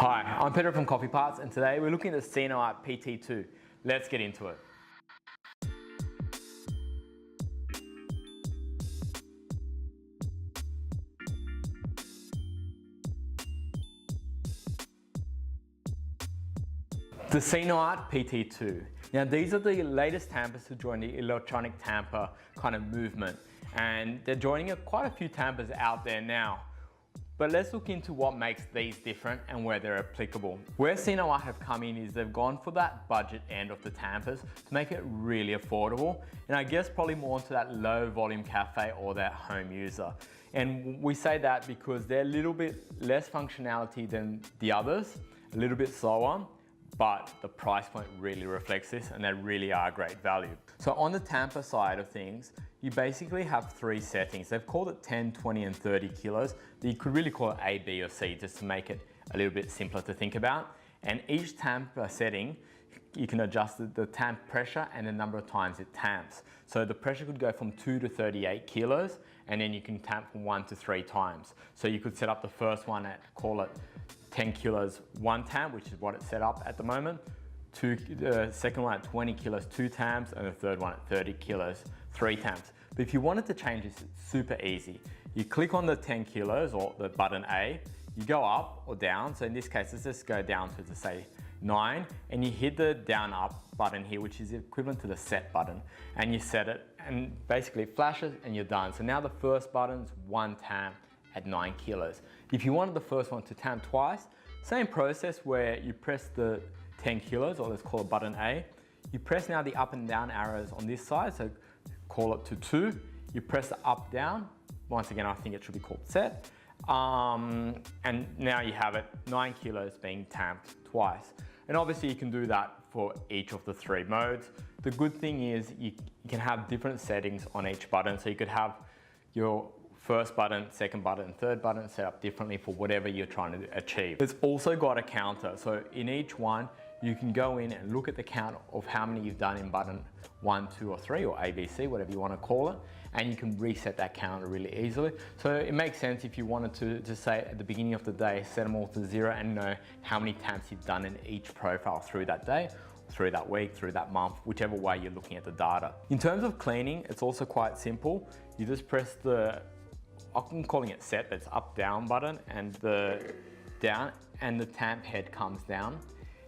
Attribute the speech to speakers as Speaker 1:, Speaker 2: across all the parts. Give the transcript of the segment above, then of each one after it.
Speaker 1: Hi, I'm Peter from Coffee Parts, and today we're looking at the Cinoart PT2. Let's get into it. The Cinoart PT2. Now these are the latest tampers to join the electronic tamper kind of movement, and they're joining quite a few tampers out there now. But let's look into what makes these different and where they're applicable. Where Cinoart have come in is they've gone for that budget end of the tampers to make it really affordable, and I guess probably more into that low volume cafe or that home user. And we say that because they're a little bit less functionality than the others, a little bit slower, but the price point really reflects this, and they really are great value. So on the tamper side of things, you basically have three settings. They've called it 10, 20 and 30 kilos. You could really call it A, B or C just to make it a little bit simpler to think about. And each tamper setting, you can adjust the tamp pressure and the number of times it tamps. So the pressure could go from 2 to 38 kilos, and then you can tamp from 1 to 3 times. So you could set up the first one at, call it 10 kilos, 1 tamp, which is what it's set up at the moment. The second one at 20 kilos, 2 tamps, and the third one at 30 kilos, 3 tamps. But if you wanted to change this, it's super easy. You click on the 10 kilos or the button A, you go up or down. So in this case, let's just go down to say 9, and you hit the down up button here, which is equivalent to the set button, and you set it, and basically it flashes and you're done. So now the first button's 1 tamp at 9 kilos. If you wanted the first one to tamp twice, same process where you press the 10 kilos, or let's call it button A. You press now the up and down arrows on this side, so call it to 2. You press the up down. Once again, I think it should be called set. And now you have it 9 kilos being tamped twice. And obviously you can do that for each of the 3 modes. The good thing is you can have different settings on each button. So you could have your first button, second button, and third button set up differently for whatever you're trying to achieve. It's also got a counter. So in each one, you can go in and look at the count of how many you've done in button 1, 2, or 3, or ABC, whatever you want to call it. And you can reset that counter really easily. So it makes sense if you wanted to say at the beginning of the day, set them all to 0 and know how many tamps you've done in each profile through that day, through that week, through that month, whichever way you're looking at the data. In terms of cleaning, it's also quite simple. You just press I'm calling it set, but it's up down button, and the down, and the tamp head comes down.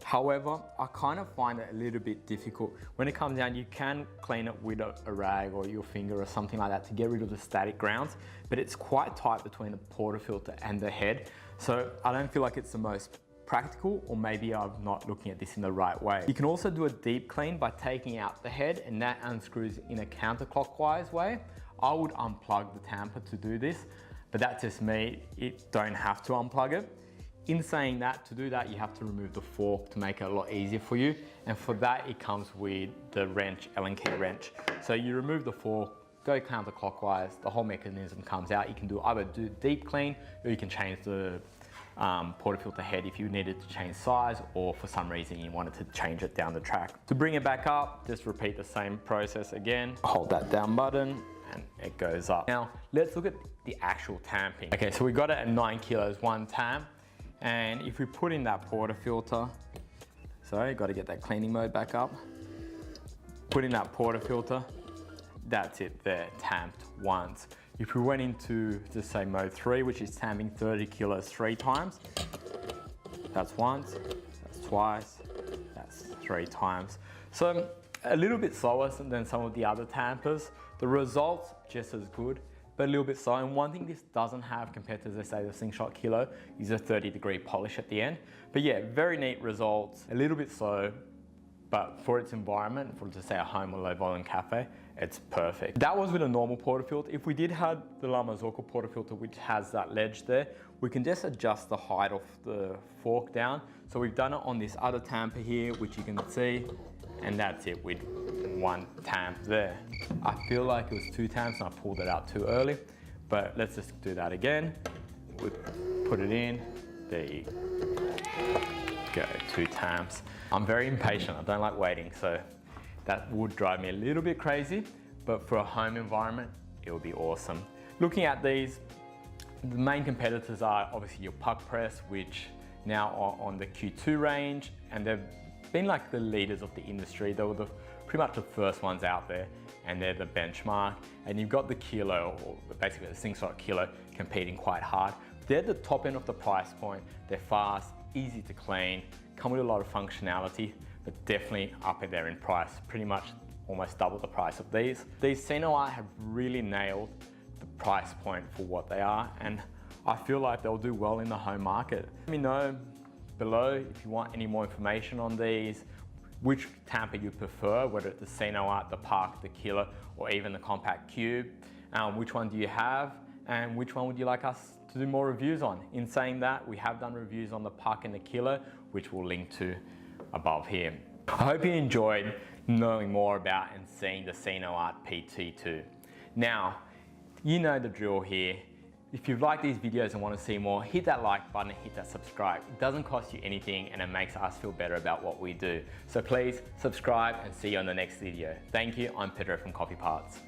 Speaker 1: However, I kind of find it a little bit difficult. When it comes down, you can clean it with a rag or your finger or something like that to get rid of the static grounds, but it's quite tight between the portafilter and the head. So I don't feel like it's the most practical, or maybe I'm not looking at this in the right way. You can also do a deep clean by taking out the head, and that unscrews in a counterclockwise way. I would unplug the tamper to do this, but that's just me. You don't have to unplug it. In saying that, to do that, you have to remove the fork to make it a lot easier for you. And for that, it comes with the wrench, Allen key wrench. So you remove the fork, go counterclockwise, the whole mechanism comes out. You can either do deep clean, or you can change the portafilter head if you needed to change size, or for some reason you wanted to change it down the track. To bring it back up, just repeat the same process again. Hold that down button and it goes up. Now let's look at the actual tamping. Okay, so we got it at 9 kilos, 1 tamp. And if we put in that portafilter, sorry, got to get that cleaning mode back up. Put in that portafilter, that's it there, tamped once. If we went into, just say mode 3, which is tamping 30 kilos 3 times, that's once, that's twice, that's 3 times. So a little bit slower than some of the other tampers. The results just as good, but a little bit slow. And one thing this doesn't have compared to, let's say, the Slingshot Kilo is a 30-degree polish at the end. But yeah, very neat results, a little bit slow, but for its environment, for, to say, a home or low volume cafe, it's perfect. That was with a normal portafilter. If we did have the La Marzocco portafilter, which has that ledge there, we can just adjust the height of the fork down. So we've done it on this other tamper here, which you can see, and that's it with 1 tamp there. I feel like it was 2 tamps and I pulled it out too early, but let's just do that again. We put it in, there you go, 2 tamps. I'm very impatient, I don't like waiting, so that would drive me a little bit crazy, but for a home environment, it would be awesome. Looking at these, the main competitors are obviously your puck press, which now on the Q2 range, and they've been like the leaders of the industry. They were pretty much the first ones out there, and they're the benchmark. And you've got the Kilo, or basically the Cinoart Kilo, competing quite hard. They're the top end of the price point. They're fast, easy to clean, come with a lot of functionality, but definitely up there in price, pretty much almost double the price of these. These Cinoart have really nailed the price point for what they are, and I feel like they'll do well in the home market. Let me know below if you want any more information on these, which Tamper you prefer, whether it's the Cinoart, the Park, the Killer, or even the Compact Cube. Which one do you have, and which one would you like us to do more reviews on? In saying that, we have done reviews on the Park and the Killer, which we'll link to above here. I hope you enjoyed knowing more about and seeing the Cinoart PT2. Now, you know the drill here. If you've liked these videos and want to see more, hit that like button and hit that subscribe. It doesn't cost you anything, and it makes us feel better about what we do. So please subscribe and see you on the next video. Thank you, I'm Pedro from Coffee Parts.